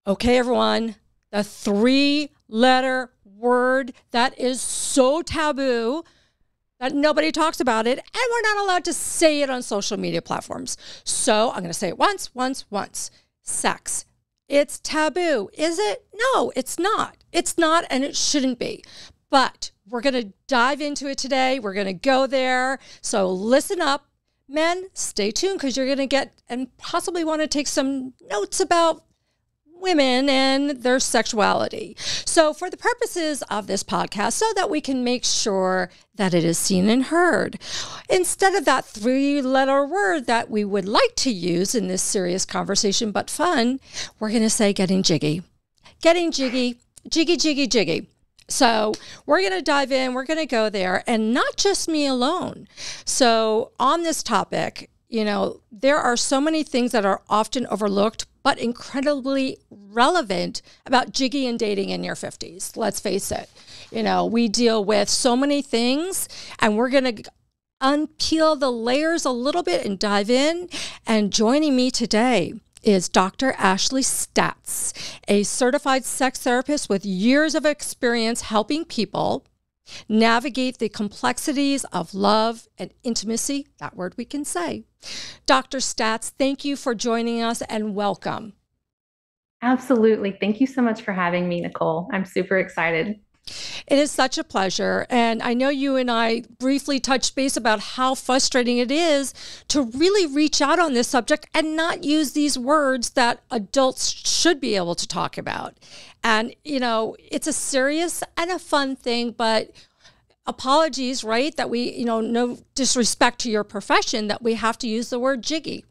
Okay, everyone, the 3-letter word that is so taboo that nobody talks about it, and we're not allowed to say it on social media platforms. So I'm going to say it once. Sex. It's taboo. Is it? No, it's not. It's not, and it shouldn't be. But we're going to dive into it today. We're going to go there. So listen up. Men, stay tuned because you're going to get and possibly want to take some notes about women and their sexuality. So for the purposes of this podcast, so that we can make sure that it is seen and heard, instead of that 3-letter word that we would like to use in this serious conversation, but fun, we're going to say getting jiggy. Getting jiggy, jiggy, jiggy, jiggy. So we're going to dive in, we're going to go there, and not just me alone. So on this topic, there are so many things that are often overlooked, but incredibly relevant about jiggy and dating in your 50s. Let's face it. We deal with so many things, and we're going to unpeel the layers a little bit and dive in. And joining me today is Dr. Dr Staats, a certified sex therapist with years of experience helping people navigate the complexities of love and intimacy, that word we can say. Dr. Staats, thank you for joining us and welcome. Absolutely. Thank you so much for having me, Nicole. I'm super excited. It is such a pleasure. And I know you and I briefly touched base about how frustrating it is to really reach out on this subject and not use these words that adults should be able to talk about. And, it's a serious and a fun thing, but apologies, right? That we, no disrespect to your profession, that we have to use the word jiggy.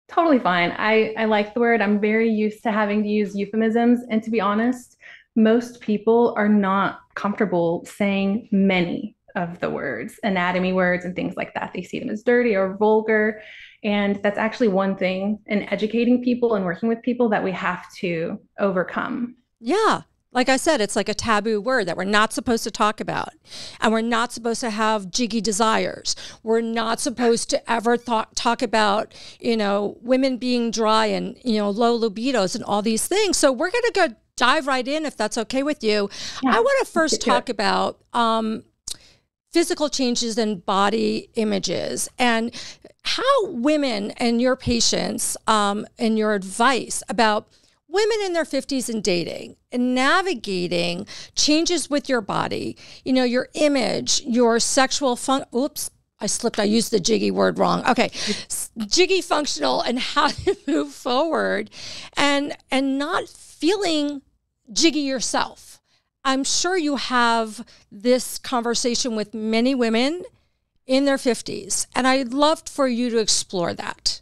Totally fine. I like the word. I'm very used to having to use euphemisms. And to be honest, most people are not comfortable saying many of the words, anatomy words and things like that. They see them as dirty or vulgar. And that's actually one thing in educating people and working with people that we have to overcome. Yeah. Like I said, it's like a taboo word that we're not supposed to talk about. And we're not supposed to have jiggy desires. We're not supposed to ever talk about, women being dry and, low libidos and all these things. So we're going to go dive right in, if that's okay with you. Yeah, I want to first talk about physical changes in body images and how women and your patients and your advice about women in their 50s and dating and navigating changes with your body, your image, your sexual oops, I slipped. I used the jiggy word wrong. Okay. Jiggy functional and how to move forward and not feeling jiggy yourself. I'm sure you have this conversation with many women in their 50s, and I'd love for you to explore that.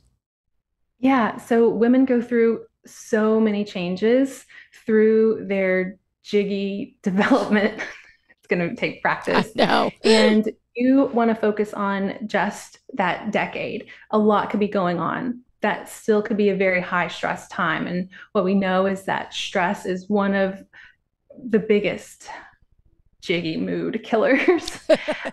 Yeah. So women go through so many changes through their jiggy development. It's going to take practice. I know. And you want to focus on just that decade. A lot could be going on. That still could be a very high stress time. And what we know is that stress is one of the biggest jiggy mood killers.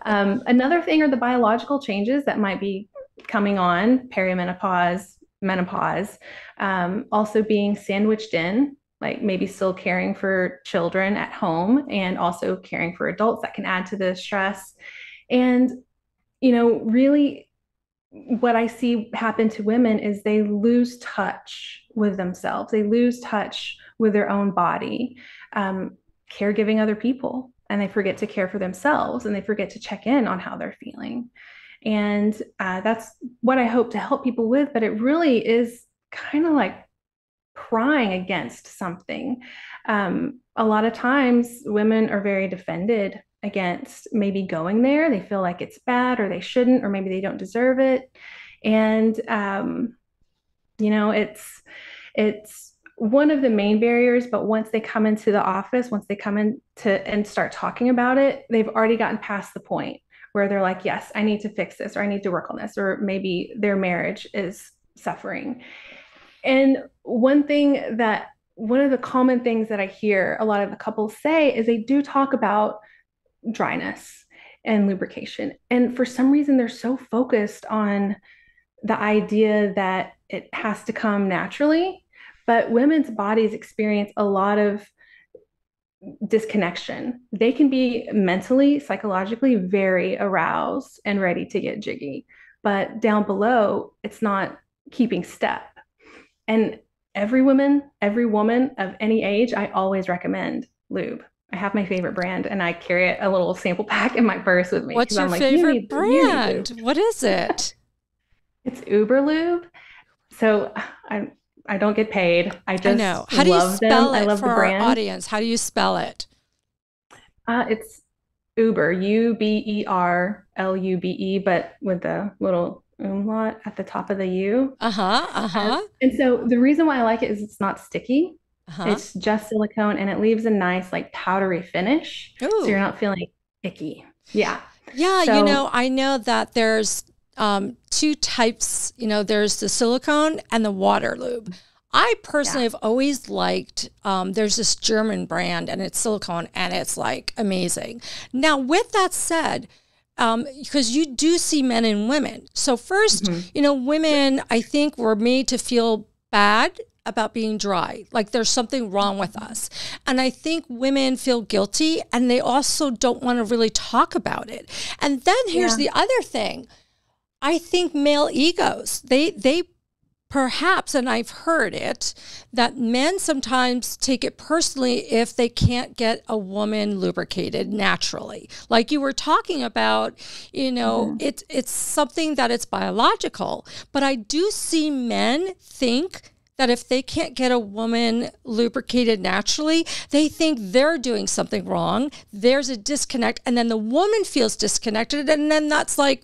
Another thing are the biological changes that might be coming on, perimenopause, menopause, also being sandwiched in, like maybe still caring for children at home and also caring for adults that can add to the stress. And, really what I see happen to women is they lose touch with themselves. They lose touch with their own body, caregiving other people, and they forget to care for themselves and they forget to check in on how they're feeling. And that's what I hope to help people with, but it really is kind of like crying against something. A lot of times women are very defended against maybe going there. They feel like it's bad or they shouldn't, or maybe they don't deserve it. And, it's one of the main barriers, but once they come into the office, once they come in and start talking about it, they've already gotten past the point where they're like, yes, I need to fix this, or I need to work on this, or maybe their marriage is suffering. And one of the common things that I hear a lot of the couples say is they do talk about dryness and lubrication. And for some reason, they're so focused on the idea that it has to come naturally. But women's bodies experience a lot of disconnection. They can be mentally, psychologically very aroused and ready to get jiggy. But down below, it's not keeping step. And every woman of any age, I always recommend lube. I have my favorite brand and I carry a little sample pack in my purse with me. What's your favorite brand? What is it? It's Uber Lube. So I don't get paid. I know. How do you spell it for our audience? How do you spell it? It's Uber, UBERLUBE, but with the little umlaut at the top of the U. And so the reason why I like it is it's not sticky. It's just silicone and it leaves a nice like powdery finish. Ooh. So you're not feeling icky. Yeah. Yeah. So, I know that there's two types, there's the silicone and the water lube. I personally have always liked, there's this German brand and it's silicone and it's like amazing. Now, with that said, because you do see men and women. So first, women, I think, were made to feel bad about being dry, like there's something wrong with us. And I think women feel guilty and they also don't want to really talk about it. And then here's the other thing. I think male egos, they perhaps, and I've heard it, that men sometimes take it personally if they can't get a woman lubricated naturally. Like you were talking about, it's something that it's biological. But I do see men think that if they can't get a woman lubricated naturally, they think they're doing something wrong. There's a disconnect. And then the woman feels disconnected. And then that's like,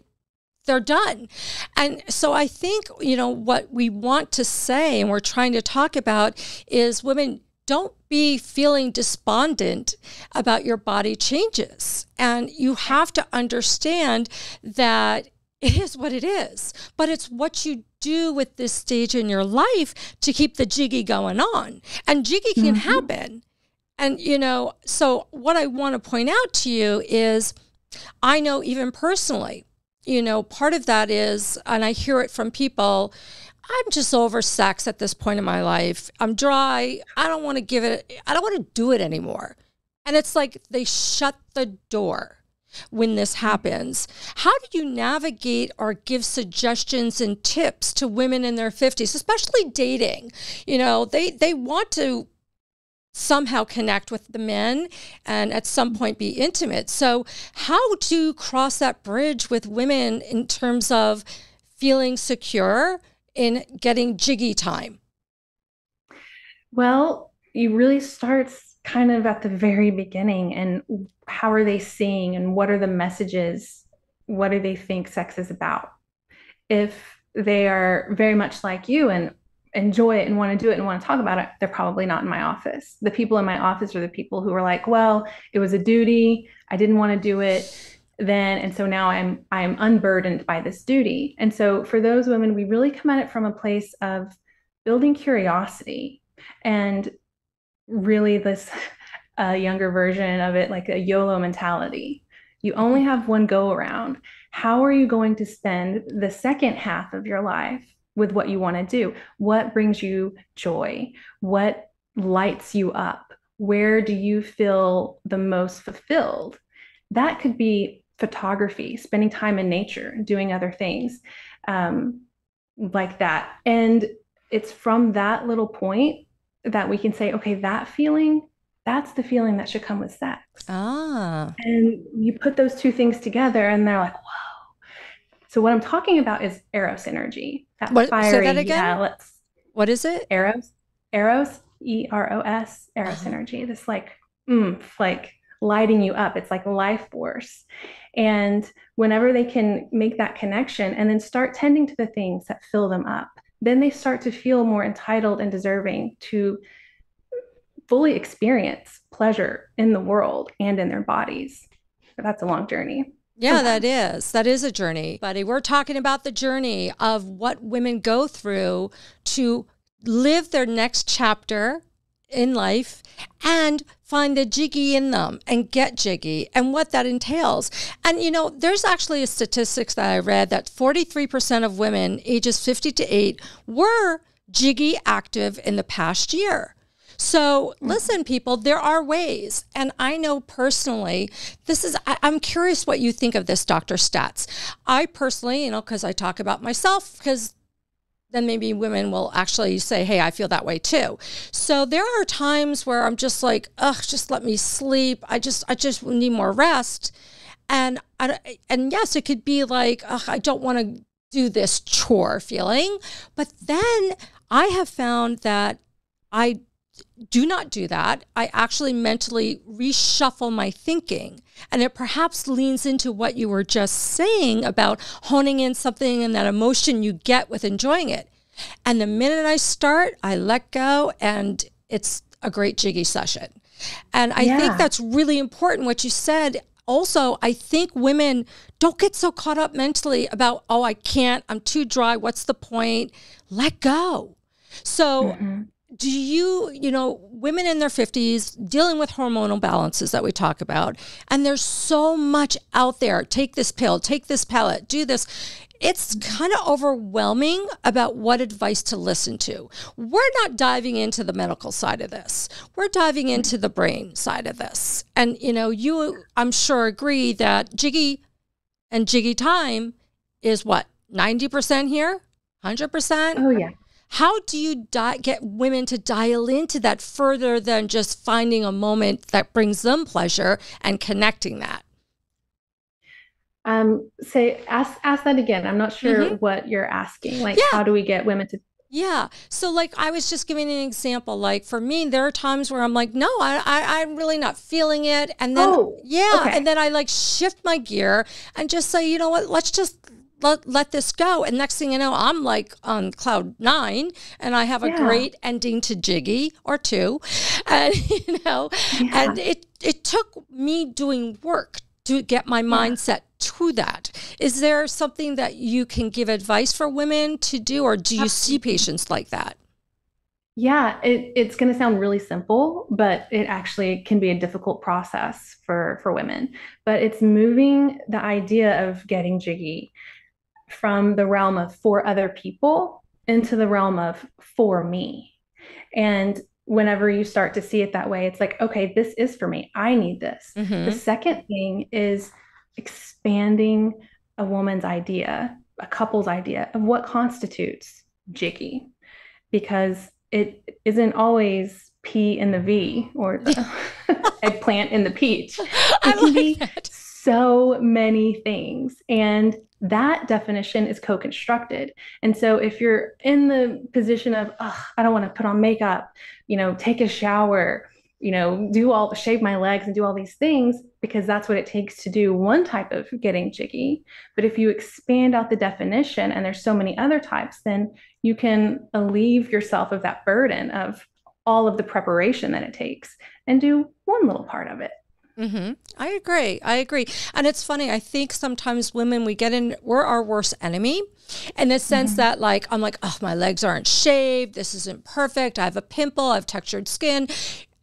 they're done. And so I think, what we want to say and we're trying to talk about is women, don't be feeling despondent about your body changes. And you have to understand that it is what it is, but it's what you do with this stage in your life to keep the jiggy going on. And jiggy can happen. And, so what I want to point out to you is, I know even personally, part of that is, and I hear it from people, I'm just over sex at this point in my life. I'm dry. I don't want to do it anymore. And it's like they shut the door when this happens. How do you navigate or give suggestions and tips to women in their 50s, especially dating? They want to somehow connect with the men and at some point be intimate. So how to cross that bridge with women in terms of feeling secure in getting jiggy time? Well, you really start kind of at the very beginning, and how are they seeing and what are the messages? What do they think sex is about? If they are very much like you and enjoy it and want to do it and want to talk about it, they're probably not in my office. The people in my office are the people who are like, well, it was a duty. I didn't want to do it then. And so now I'm unburdened by this duty. And so for those women, we really come at it from a place of building curiosity and really this younger version of it, like a YOLO mentality. You only have one go around. How are you going to spend the second half of your life with what you want to do? What brings you joy? What lights you up? Where do you feel the most fulfilled? That could be photography, spending time in nature, doing other things like that. And it's from that little point that we can say, okay, that feeling, that's the feeling that should come with sex. And you put those two things together and they're like, whoa. So what I'm talking about is Eros energy. That fiery, say that again? What is it? Eros, E-R-O-S, Eros energy. This like oomph, like lighting you up. It's like life force. And whenever they can make that connection and then start tending to the things that fill them up, then they start to feel more entitled and deserving to fully experience pleasure in the world and in their bodies. But that's a long journey. Yeah, that is a journey. Buddy, we're talking about the journey of what women go through to live their next chapter in life and find the jiggy in them and get jiggy and what that entails. And, there's actually a statistics that I read that 43% of women ages 50 to 8 were Jiggy active in the past year. So listen, people, there are ways. And I know personally, I'm curious what you think of this, Dr. Staats. I personally, because I talk about myself, because then maybe women will actually say, hey, I feel that way too. So there are times where I'm just like, ugh, just let me sleep. I just need more rest. And yes, it could be like, ugh, I don't want to do this chore feeling. But then I have found that I do not do that. I actually mentally reshuffle my thinking. And it perhaps leans into what you were just saying about honing in something and that emotion you get with enjoying it. And the minute I start, I let go, and it's a great Jiggy session. And I think that's really important what you said. Also, I think women don't get so caught up mentally about, oh, I can't, I'm too dry, what's the point? Let go. So do women in their 50s dealing with hormonal balances that we talk about, and there's so much out there. Take this pill, take this pellet, do this. It's kind of overwhelming about what advice to listen to. We're not diving into the medical side of this. We're diving into the brain side of this. And, you, I'm sure, agree that Jiggy and Jiggy time is what, 90% here? 100%? Oh, yeah. How do you get women to dial into that further than just finding a moment that brings them pleasure and connecting that? Ask that again. I'm not sure what you're asking. Like, how do we get women to? Yeah. So like, I was just giving an example. Like for me, there are times where I'm like, no, I'm really not feeling it. And then, and then I like shift my gear and just say, you know what, let's just let this go. And next thing you know, I'm like on cloud 9 and I have a great ending to Jiggy or 2. And, and it took me doing work to get my mindset to that. Is there something that you can give advice for women to do, or do you see patients like that? Yeah, it's going to sound really simple, but it actually can be a difficult process for women. But it's moving the idea of getting Jiggy from the realm of for other people into the realm of for me. And whenever you start to see it that way, it's like, okay, this is for me. I need this. The second thing is expanding a woman's idea, a couple's idea of what constitutes Jiggy, because it isn't always P in the V or the eggplant in the peach. It can be so many things. And that definition is co-constructed. And so if you're in the position of, oh, I don't want to put on makeup, take a shower, shave my legs and do all these things, because that's what it takes to do one type of getting Jiggy. But if you expand out the definition and there's so many other types, then you can alleviate yourself of that burden of all of the preparation that it takes and do one little part of it. I agree. And it's funny. I think sometimes women, we're our worst enemy in the sense that I'm like, oh, my legs aren't shaved. This isn't perfect. I have a pimple. I have textured skin.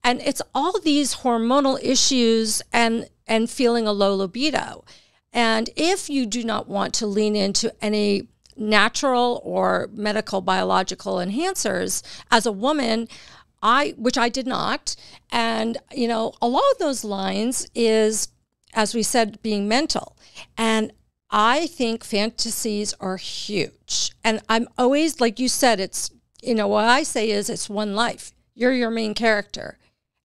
And it's all these hormonal issues and feeling a low libido. And if you do not want to lean into any natural or medical biological enhancers as a woman, which I did not. And, along those lines is, as we said, being mental. And I think fantasies are huge. And I'm always, like you said, it's, what I say is it's one life. You're your main character.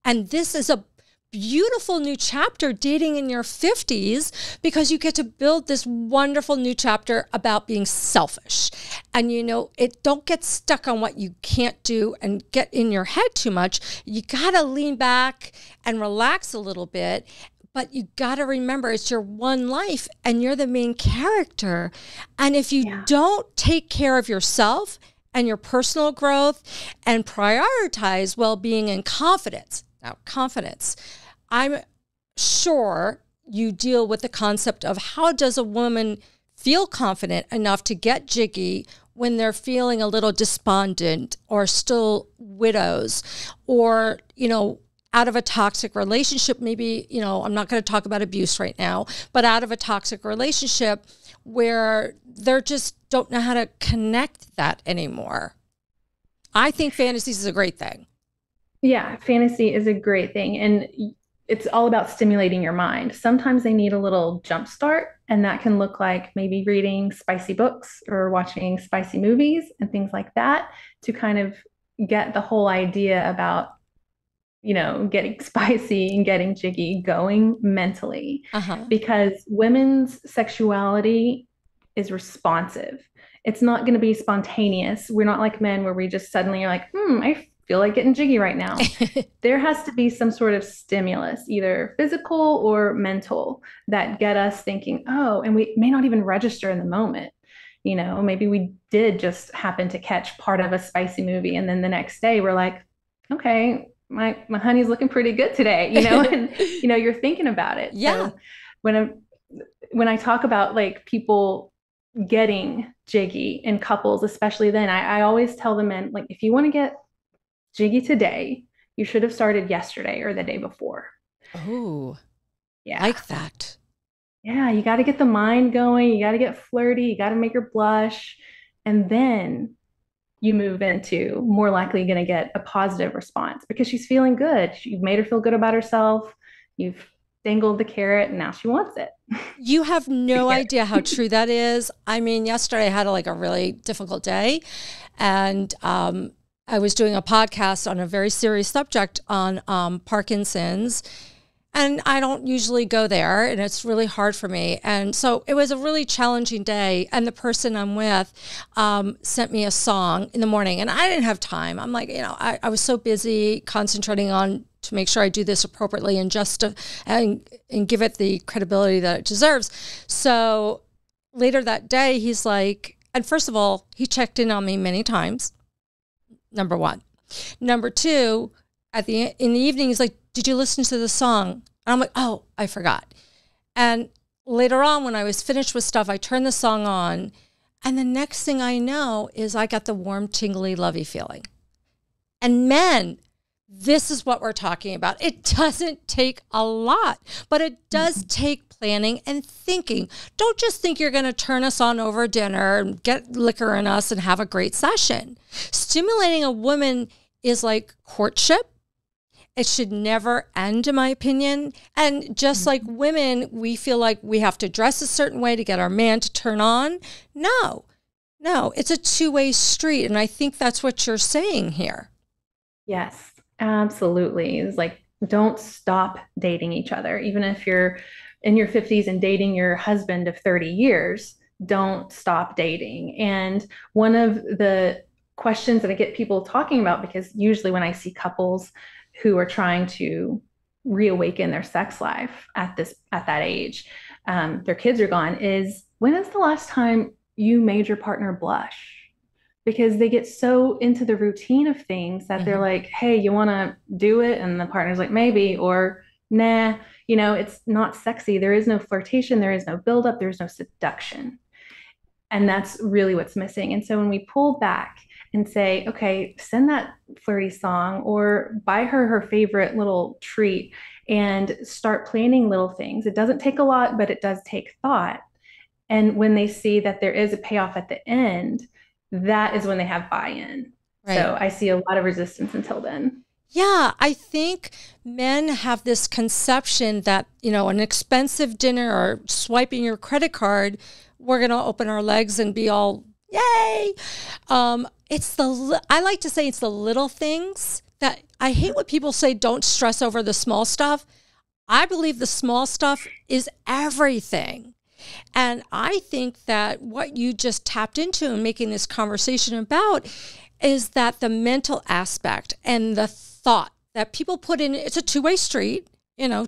And this is a beautiful new chapter, dating in your 50s, because you get to build this wonderful new chapter about being selfish. And don't get stuck on what you can't do and get in your head too much. You got to lean back and relax a little bit, but you got to remember it's your one life and you're the main character. And if you don't take care of yourself and your personal growth and prioritize well-being and confidence. Now, confidence, I'm sure you deal with the concept of how does a woman feel confident enough to get Jiggy when they're feeling a little despondent or still widows or, out of a toxic relationship. Maybe, I'm not going to talk about abuse right now, but out of a toxic relationship where they just don't know how to connect that anymore. I think fantasies is a great thing. Yeah, fantasy is a great thing. And it's all about stimulating your mind. Sometimes they need a little jump start, and that can look like maybe reading spicy books or watching spicy movies and things like that to kind of get the whole idea about, getting spicy and getting jiggy going mentally. Because women's sexuality is responsive. It's not going to be spontaneous. We're not like men where we just suddenly are like, I feel like getting jiggy right now. There has to be some sort of stimulus, either physical or mental, that get us thinking, oh, and we may not even register in the moment. Maybe we did just happen to catch part of a spicy movie, and then the next day we're like, okay, my honey's looking pretty good today, and you're thinking about it. Yeah. So when I talk about like people getting jiggy in couples, especially then, I always tell the men, like, if you want to get jiggy today, you should have started yesterday or the day before. Oh, yeah. Like that. Yeah. You got to get the mind going. You got to get flirty. You got to make her blush. And then you move into more likely going to get a positive response because she's feeling good. You've made her feel good about herself. You've dangled the carrot and now she wants it. You have no idea how true that is. I mean, yesterday I had a really difficult day, and I was doing a podcast on a very serious subject on Parkinson's, and I don't usually go there, and it's really hard for me. And so it was a really challenging day, and the person I'm with sent me a song in the morning, and I didn't have time. I'm like, I was so busy concentrating on to make sure I do this appropriately and and give it the credibility that it deserves. So later that day, he's like, and first of all, he checked in on me many times. Number one. Number two, in the evening, he's like, did you listen to the song? And I'm like, oh, I forgot. And later on, when I was finished with stuff, I turned the song on. And the next thing I know is I got the warm, tingly, lovey feeling. And men, this is what we're talking about. It doesn't take a lot, but it does take planning and thinking. Don't just think you're going to turn us on over dinner and get liquor in us and have a great session. Stimulating a woman is like courtship. It should never end, in my opinion. And just like women, we feel like we have to dress a certain way to get our man to turn on. No, it's a two-way street. And I think that's what you're saying here. Yes, absolutely. It's like, don't stop dating each other. Even if you're in your 50s and dating your husband of 30 years, don't stop dating. And one of the questions that I get people talking about, because usually when I see couples who are trying to reawaken their sex life at that age, their kids are gone, is when is the last time you made your partner blush? Because they get so into the routine of things that they're like, hey, you want to do it? And the partner's like, maybe, or nah, it's not sexy. There is no flirtation. There is no buildup. There's no seduction. And that's really what's missing. And so when we pull back and say, okay, send that flirty song or buy her favorite little treat and start planning little things. It doesn't take a lot, but it does take thought. And when they see that there is a payoff at the end, that is when they have buy-in. Right. So I see a lot of resistance until then. Yeah, I think men have this conception that, an expensive dinner or swiping your credit card, we're going to open our legs and be all, yay. I like to say it's the little things that I hate when people say don't stress over the small stuff. I believe the small stuff is everything. And I think that what you just tapped into and making this conversation about is that the mental aspect and the thought that people put in, it's a two-way street,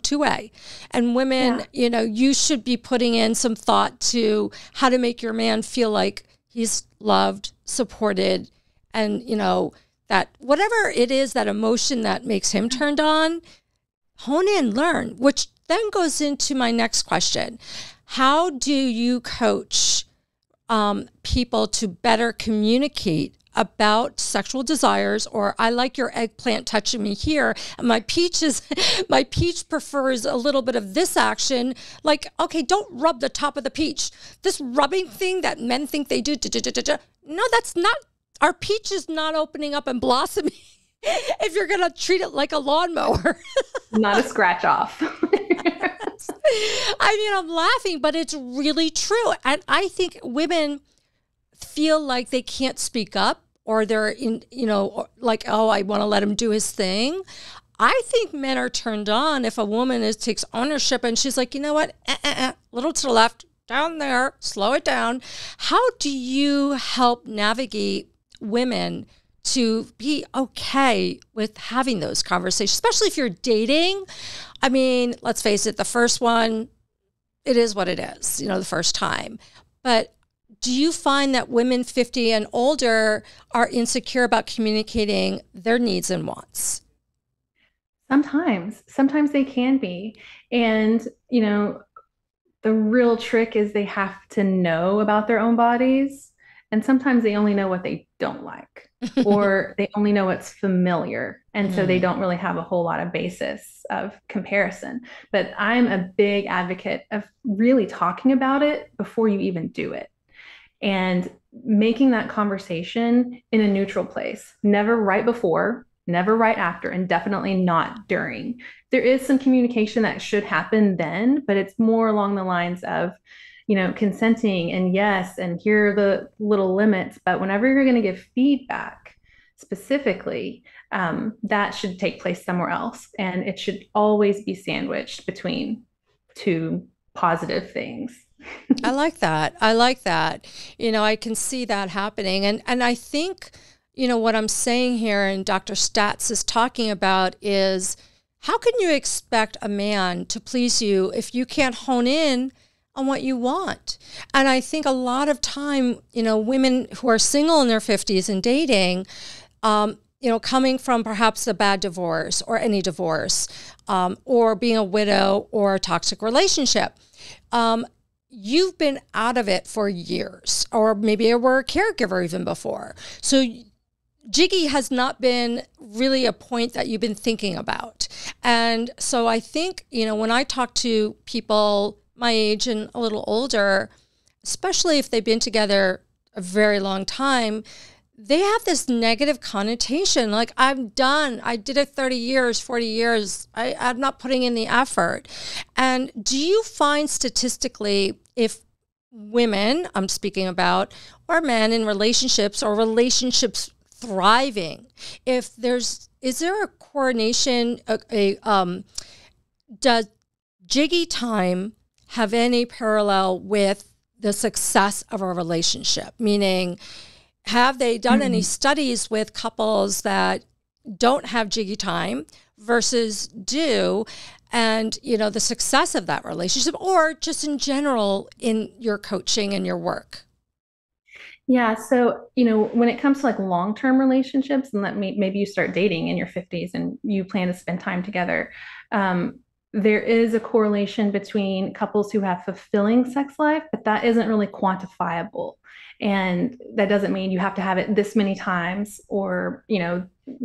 two-way. And women, you should be putting in some thought to how to make your man feel like he's loved, supported, and, that whatever it is, that emotion that makes him turned on, hone in, learn, which then goes into my next question. How do you coach people to better communicate about sexual desires? Or I like your eggplant touching me here. My peach prefers a little bit of this action. Like, okay, don't rub the top of the peach. This rubbing thing that men think they do. No, that's not Our peach is not opening up and blossoming if you're going to treat it like a lawnmower. Not a scratch off. I mean, I'm laughing, but it's really true. And I think women feel like they can't speak up, or they're in, like, oh, I want to let him do his thing. I think men are turned on if a woman takes ownership and she's like, you know what, little to the left, down there, slow it down. How do you help navigate women to be okay with having those conversations, especially if you're dating? I mean, let's face it, the first one, it is what it is, the first time. But do you find that women 50 and older are insecure about communicating their needs and wants? Sometimes they can be. And, the real trick is they have to know about their own bodies. And sometimes they only know what they don't like, or they only know what's familiar. And so they don't really have a whole lot of basis of comparison. But I'm a big advocate of really talking about it before you even do it, and making that conversation in a neutral place, never right before, never right after, and definitely not during. There is some communication that should happen then, but it's more along the lines of, consenting and yes, and here are the little limits. But whenever you're going to give feedback specifically, that should take place somewhere else. And it should always be sandwiched between two positive things. I like that. I can see that happening. And I think, what I'm saying here and Dr. Staats is talking about is, how can you expect a man to please you if you can't hone in on what you want? And I think a lot of time, women who are single in their 50s and dating, coming from perhaps a bad divorce or any divorce, or being a widow or a toxic relationship, you've been out of it for years, or maybe you were a caregiver even before. So Jiggy has not been really a point that you've been thinking about. And so I think, when I talk to people my age and a little older, especially if they've been together a very long time, they have this negative connotation. Like, I'm done. I did it 30 years, 40 years. I'm not putting in the effort. And do you find statistically, if women, I'm speaking about, or men in relationships, or relationships thriving, is there a coordination, does Jiggy time have any parallel with the success of a relationship? Meaning, have they done any studies with couples that don't have Jiggy time versus do, and, the success of that relationship, or just in general in your coaching and your work? Yeah. So, when it comes to like long-term relationships, and maybe you start dating in your 50s and you plan to spend time together, there is a correlation between couples who have fulfilling sex life, but that isn't really quantifiable. And that doesn't mean you have to have it this many times, or,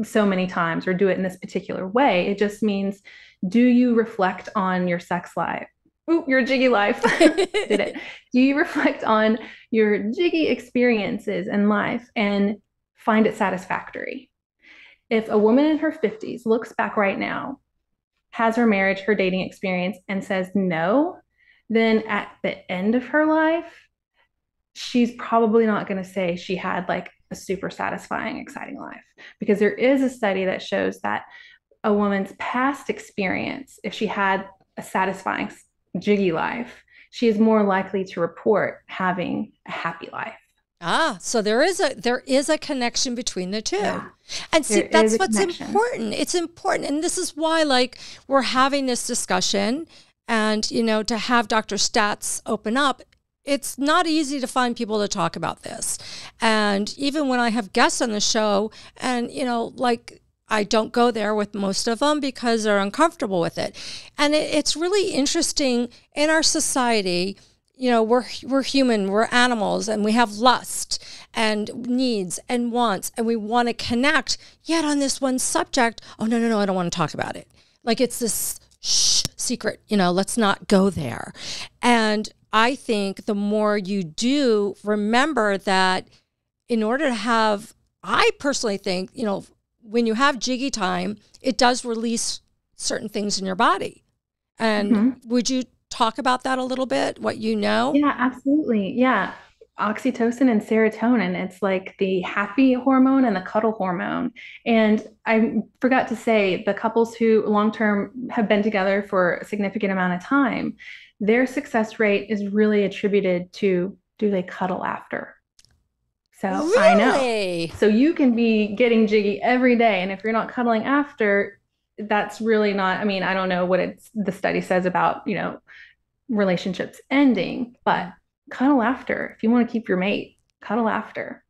so many times, or do it in this particular way. It just means, do you reflect on your sex life? Ooh, your Jiggy life. Did it. Do you reflect on your Jiggy experiences in life and find it satisfactory? If a woman in her 50s looks back right now, has her marriage, her dating experience, and says no, then at the end of her life, she's probably not going to say she had like a super satisfying, exciting life. Because there is a study that shows that a woman's past experience, if she had a satisfying Jiggy life, she is more likely to report having a happy life. So there is a connection between the two. Yeah. And see, that's what's important. It's important. And this is why, like, we're having this discussion, and, to have Dr. Staats open up, it's not easy to find people to talk about this. And even when I have guests on the show, and, I don't go there with most of them because they're uncomfortable with it. And it's really interesting in our society. We're human, we're animals, and we have lust and needs and wants, and we want to connect. Yet on this one subject, oh, no, I don't want to talk about it. Like, it's this secret, let's not go there. And I think the more you do, remember that in order to have I personally think, when you have Jiggy time, it does release certain things in your body. And would you talk about that a little bit, what you know? Yeah, absolutely. Yeah. Oxytocin and serotonin, it's like the happy hormone and the cuddle hormone. And I forgot to say, the couples who long term have been together for a significant amount of time, their success rate is really attributed to, do they cuddle after? So I know. Really? So you can be getting jiggy every day. And if you're not cuddling after, that's really not, I mean, I don't know what the study says about, relationships ending, but cuddle after. If you want to keep your mate, cuddle after.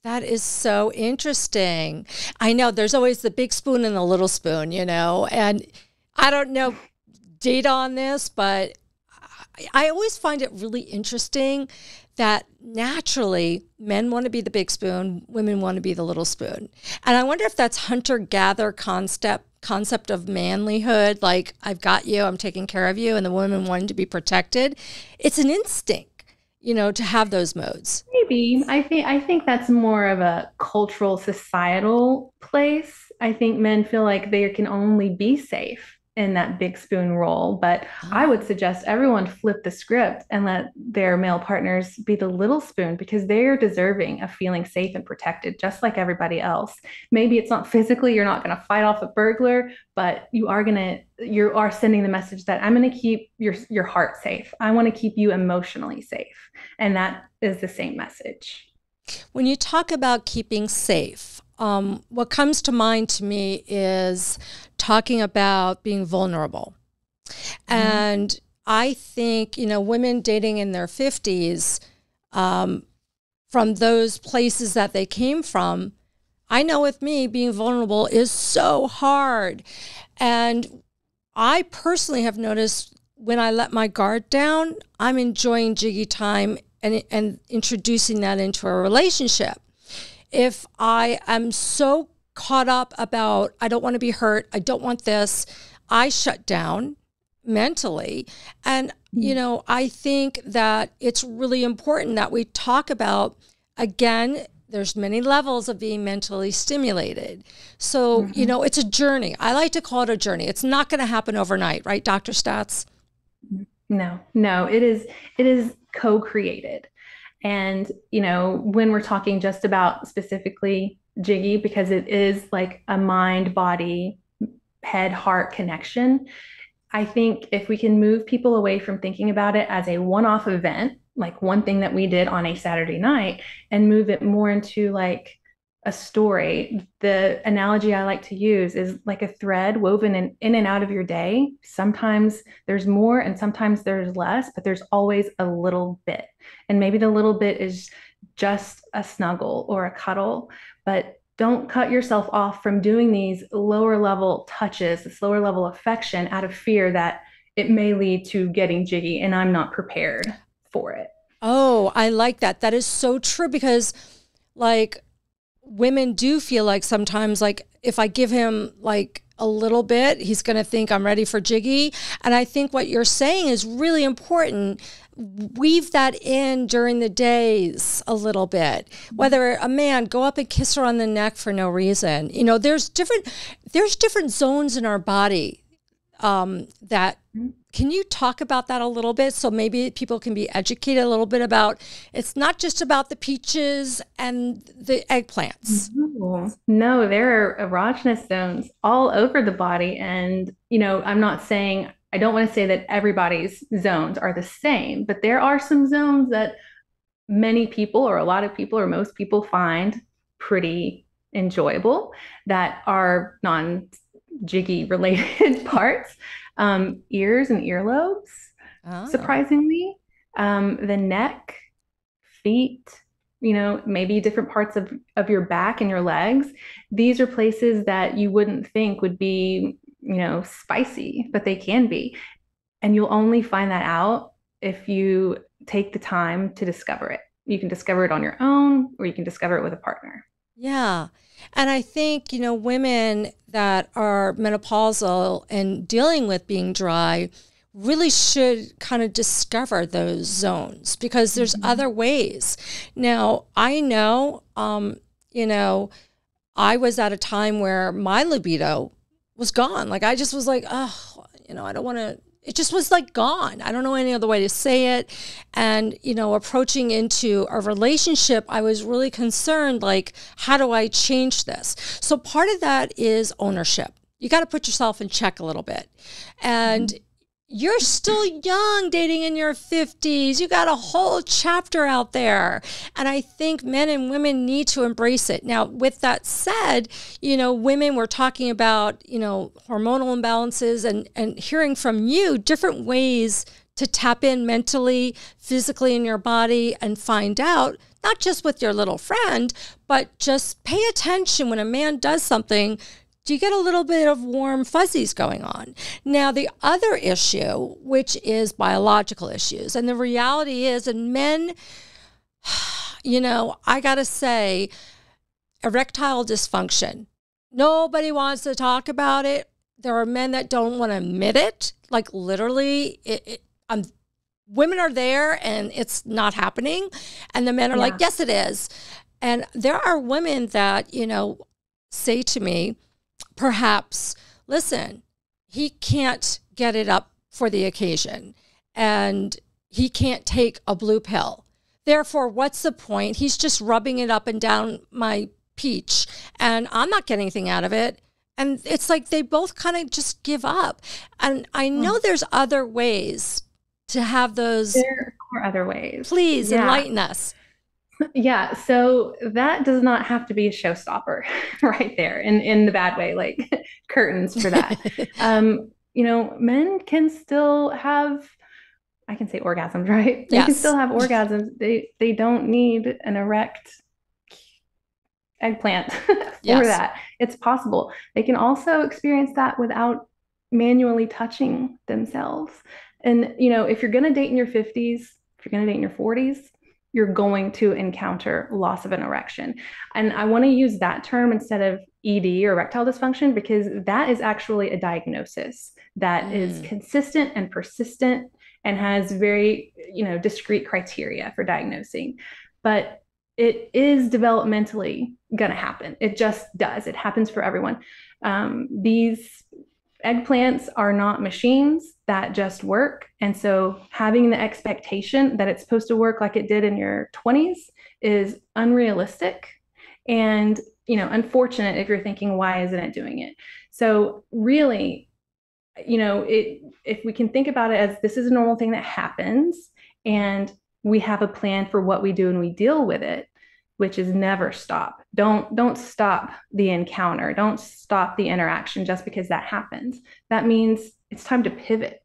That is so interesting. I know there's always the big spoon and the little spoon, and I don't know data on this, but I always find it really interesting that naturally men want to be the big spoon, women want to be the little spoon. And I wonder if that's hunter-gatherer concept of manlyhood, like I've got you, I'm taking care of you, and the women wanting to be protected. It's an instinct, to have those modes. Maybe. I think that's more of a cultural, societal place. I think men feel like they can only be safe in that big spoon role. But I would suggest everyone flip the script and let their male partners be the little spoon, because they're deserving of feeling safe and protected, just like everybody else. Maybe it's not physically, you're not going to fight off a burglar, but you are sending the message that I'm going to keep your heart safe. I want to keep you emotionally safe. And that is the same message. When you talk about keeping safe, what comes to mind to me is talking about being vulnerable. And I think, women dating in their 50s, from those places that they came from, I know with me, being vulnerable is so hard. And I personally have noticed when I let my guard down, I'm enjoying Jiggy time and introducing that into a relationship. If I am so caught up about, I don't want to be hurt, I don't want this, I shut down mentally. And, I think that it's really important that we talk about, again, there's many levels of being mentally stimulated. So, it's a journey. I like to call it a journey. It's not going to happen overnight, right, Dr. Staats? No, it is co-created. And, when we're talking just about specifically Jiggy, because it is like a mind, body, head, heart connection, I think if we can move people away from thinking about it as a one-off event, like one thing that we did on a Saturday night, and move it more into like a story. The analogy I like to use is like a thread woven in and out of your day. Sometimes there's more and sometimes there's less, but there's always a little bit. And maybe the little bit is just a snuggle or a cuddle, but don't cut yourself off from doing these lower level touches, this lower level affection, out of fear that it may lead to getting jiggy and I'm not prepared for it. Oh, I like that. That is so true, because like women do feel like sometimes, like if I give him like a little bit, he's going to think I'm ready for Jiggy. And I think what you're saying is really important. Weave that in during the days a little bit. Whether a man go up and kiss her on the neck for no reason. There's different zones in our body that. Can you talk about that a little bit, so maybe people can be educated a little bit about, it's not just about the peaches and the eggplants? No, there are erogenous zones all over the body. And, I'm not saying, I don't want to say that everybody's zones are the same, but there are some zones that many people or a lot of people or most people find pretty enjoyable that are non-jiggy related parts. Ears and earlobes, surprisingly, the neck, feet, maybe different parts of your back and your legs. These are places that you wouldn't think would be, spicy, but they can be. And you'll only find that out if you take the time to discover it. You can discover it on your own, or you can discover it with a partner. Yeah. And I think, women that are menopausal and dealing with being dry really should kind of discover those zones, because there's other ways. Now, I know, I was at a time where my libido was gone. Like, I just was like, oh, I don't want to, it just was like gone. I don't know any other way to say it. And, approaching into a relationship, I was really concerned, like, how do I change this? So part of that is ownership. You got to put yourself in check a little bit. And you're still young, dating in your 50s. You got a whole chapter out there. And I think men and women need to embrace it. Now, with that said, women were talking about, hormonal imbalances and hearing from you different ways to tap in mentally, physically in your body and find out, not just with your little friend, but just pay attention when a man does something. Do you get a little bit of warm fuzzies going on? Now, the other issue, which is biological issues, and the reality is, and men, I got to say, erectile dysfunction. Nobody wants to talk about it. There are men that don't want to admit it. Like, literally, women are there and it's not happening. And the men are like, yes, it is. And there are women that, say to me, perhaps, listen, he can't get it up for the occasion and he can't take a blue pill. Therefore, what's the point? He's just rubbing it up and down my peach and I'm not getting anything out of it. And it's like they both kind of just give up. And I know there's other ways to have those. There are other ways. Please enlighten us. Yeah, so that does not have to be a showstopper right there in the bad way, like curtains for that. Men can still have, I can say orgasms, right? They can still have orgasms. They don't need an erect eggplant for that. It's possible. They can also experience that without manually touching themselves. And, if you're going to date in your 50s, if you're going to date in your 40s, you're going to encounter loss of an erection. And I want to use that term instead of ED or erectile dysfunction, because that is actually a diagnosis that is consistent and persistent and has very, discrete criteria for diagnosing. But it is developmentally going to happen. It just does. It happens for everyone. These eggplants are not machines that just work. And so having the expectation that it's supposed to work like it did in your 20s is unrealistic and, unfortunate if you're thinking, why isn't it doing it? So really, if we can think about it as this is a normal thing that happens and we have a plan for what we do and we deal with it, which is never stop. Don't stop the encounter. Don't stop the interaction just because that happens. That means it's time to pivot.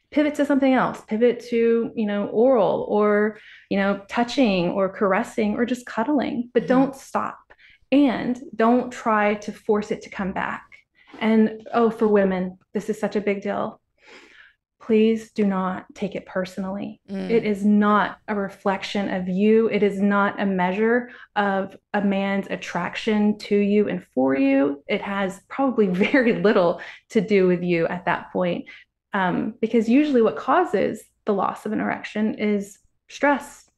Pivot to something else. Pivot to, oral or, touching or caressing or just cuddling, but don't stop. And don't try to force it to come back. And for women, this is such a big deal. Please do not take it personally. It is not a reflection of you. It is not a measure of a man's attraction to you and for you. It has probably very little to do with you at that point. Because usually what causes the loss of an erection is stress,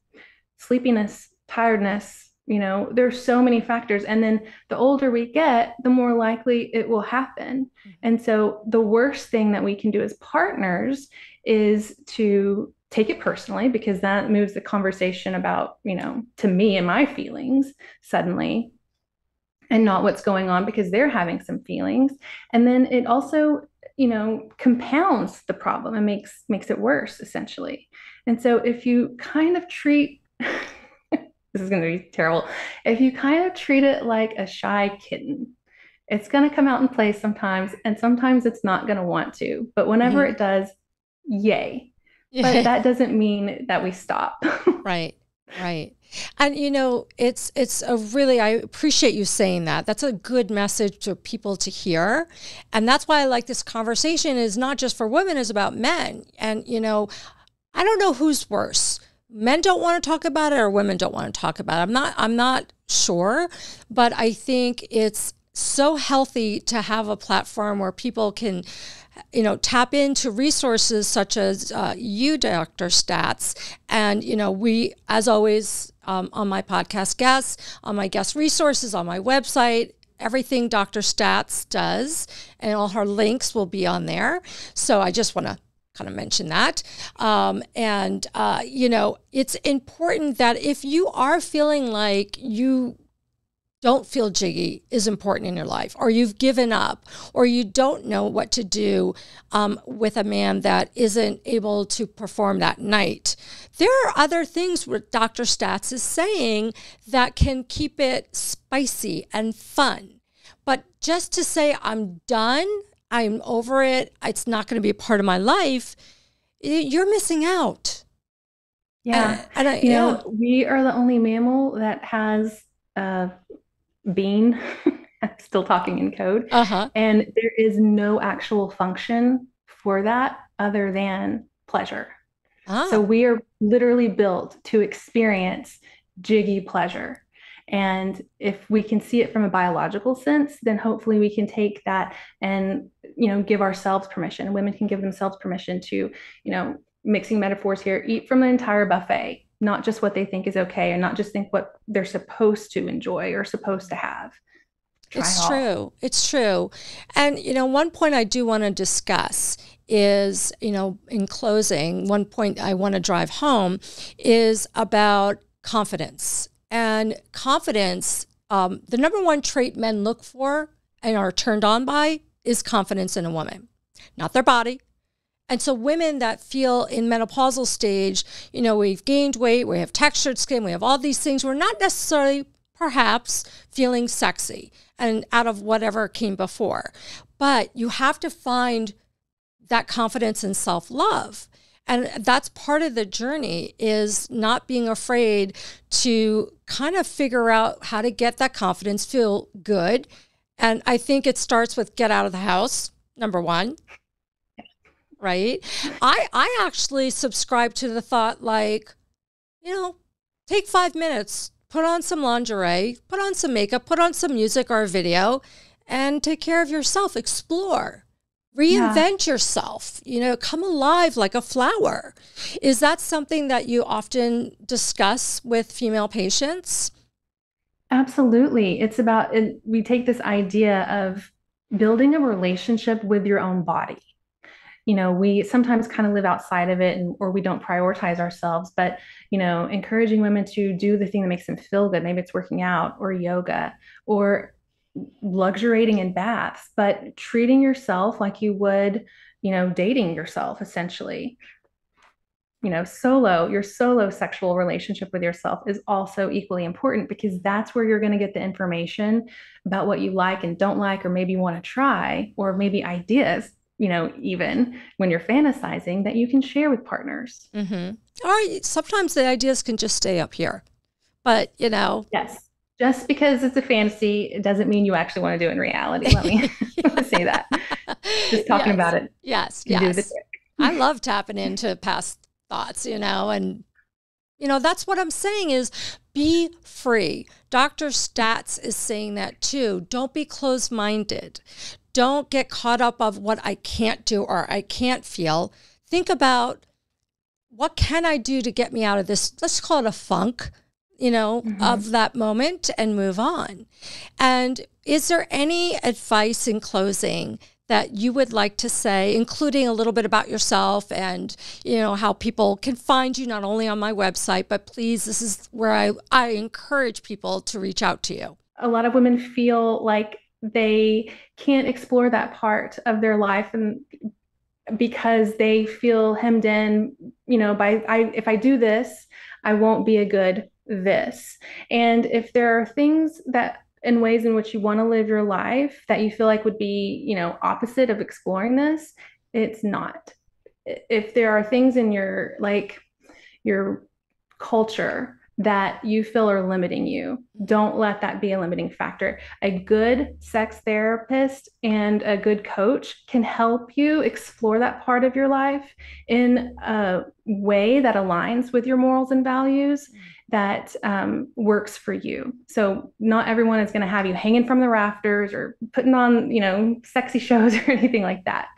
sleepiness, tiredness. There's so many factors. And then the older we get, the more likely it will happen. And so the worst thing that we can do as partners is to take it personally, because that moves the conversation about, to me and my feelings suddenly, and not what's going on because they're having some feelings. And then it also, compounds the problem and makes it worse, essentially. And so if you kind of treat this is going to be terrible. If you kind of treat it like a shy kitten, it's going to come out in play sometimes, and sometimes it's not going to want to. But whenever it does, yay. But that doesn't mean that we stop. Right. And, it's a really, I appreciate you saying that. That's a good message for people to hear. And that's why I like this conversation is not just for women, it's about men. And, I don't know who's worse. Men don't want to talk about it or women don't want to talk about it. I'm not sure, but I think it's so healthy to have a platform where people can, tap into resources such as you, Dr. Staats. And, we, as always, on my podcast guests, on my guest resources, on my website. Everything Dr. Staats does, and all her links will be on there. So I just want to kind of mention that. It's important that if you are feeling like you don't feel Jiggy is important in your life, or you've given up, or you don't know what to do with a man that isn't able to perform that night, there are other things what Dr. Staats is saying that can keep it spicy and fun. But just to say, I'm done, I'm over it, it's not going to be a part of my life, you're missing out. Yeah. We are the only mammal that has being, I'm still talking in code, and there is no actual function for that other than pleasure. So we are literally built to experience Jiggy pleasure. And if we can see it from a biological sense, then hopefully we can take that and, give ourselves permission. Women can give themselves permission to, mixing metaphors here, eat from the entire buffet, not just what they think is okay, and not just think what they're supposed to enjoy or supposed to have. It's true. It's true. And, one point I do want to discuss is, in closing, one point I want to drive home is about confidence. And confidence, the number one trait men look for and are turned on by is confidence in a woman, not their body. And so women that feel in menopausal stage, we've gained weight, we have textured skin, we have all these things, we're not necessarily perhaps feeling sexy and out of whatever came before. But you have to find that confidence and self-love. And that's part of the journey, is not being afraid to kind of figure out how to get that confidence, feel good. And I think it starts with get out of the house, number one. Right? I actually subscribe to the thought, like, take 5 minutes, put on some lingerie, put on some makeup, put on some music or a video, and take care of yourself. Explore. Reinvent yourself, come alive like a flower. Is that something that you often discuss with female patients? Absolutely. It's about, we take this idea of building a relationship with your own body. We sometimes kind of live outside of it, or we don't prioritize ourselves, but, encouraging women to do the thing that makes them feel good. Maybe it's working out or yoga or luxuriating in baths, but treating yourself like you would, dating yourself, essentially. Your solo sexual relationship with yourself is also equally important, because that's where you're going to get the information about what you like and don't like, or maybe want to try, or maybe ideas, even when you're fantasizing, that you can share with partners. Or sometimes the ideas can just stay up here, but Yes. Just because it's a fantasy, it doesn't mean you actually want to do it in reality. Let me say that. Just talking about it. Yes. I love tapping into past thoughts, and, that's what I'm saying is be free. Dr. Staats is saying that too. Don't be closed-minded. Don't get caught up of what I can't do or I can't feel. Think about, what can I do to get me out of this, let's call it a funk, of that moment, and move on. And is there any advice in closing that you would like to say, including a little bit about yourself and, how people can find you, not only on my website, but please, this is where I encourage people to reach out to you. A lot of women feel like they can't explore that part of their life, and because they feel hemmed in, if I do this, I won't be a good this. And if there are things that, in ways in which you want to live your life, that you feel like would be, opposite of exploring this, it's not. If there are things in your culture that you feel are limiting you, don't let that be a limiting factor. A good sex therapist and a good coach can help you explore that part of your life in a way that aligns with your morals and values, that works for you. So not everyone is going to have you hanging from the rafters or putting on, sexy shows or anything like that.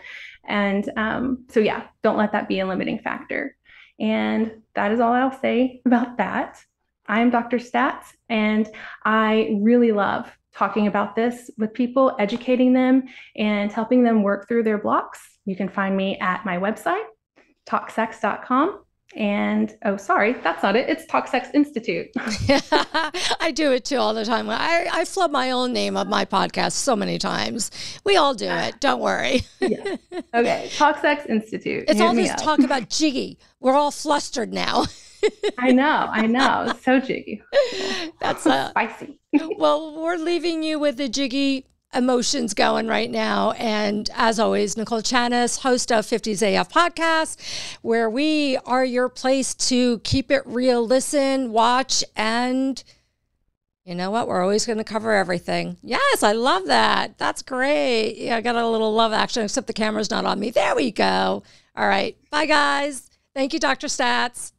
And don't let that be a limiting factor. And that is all I'll say about that. I'm Dr. Staats, and I really love talking about this with people, educating them, and helping them work through their blocks. You can find me at my website, talksex.com. And sorry, that's not it. It's Talk Sex Institute. I do it too all the time. I flub my own name of my podcast so many times. We all do it. Don't worry. Yeah. Okay. Talk Sex Institute. It's all this talk about Jiggy. We're all flustered now. I know. So Jiggy. That's spicy. Well, we're leaving you with the Jiggy emotions going right now. And as always, Nicole Chanis, host of 50's AF podcast, where we are your place to keep it real, listen, watch, and you know what? We're always going to cover everything. Yes, I love that. That's great. Yeah, I got a little love action, except the camera's not on me. There we go. All right. Bye, guys. Thank you, Dr. Staats.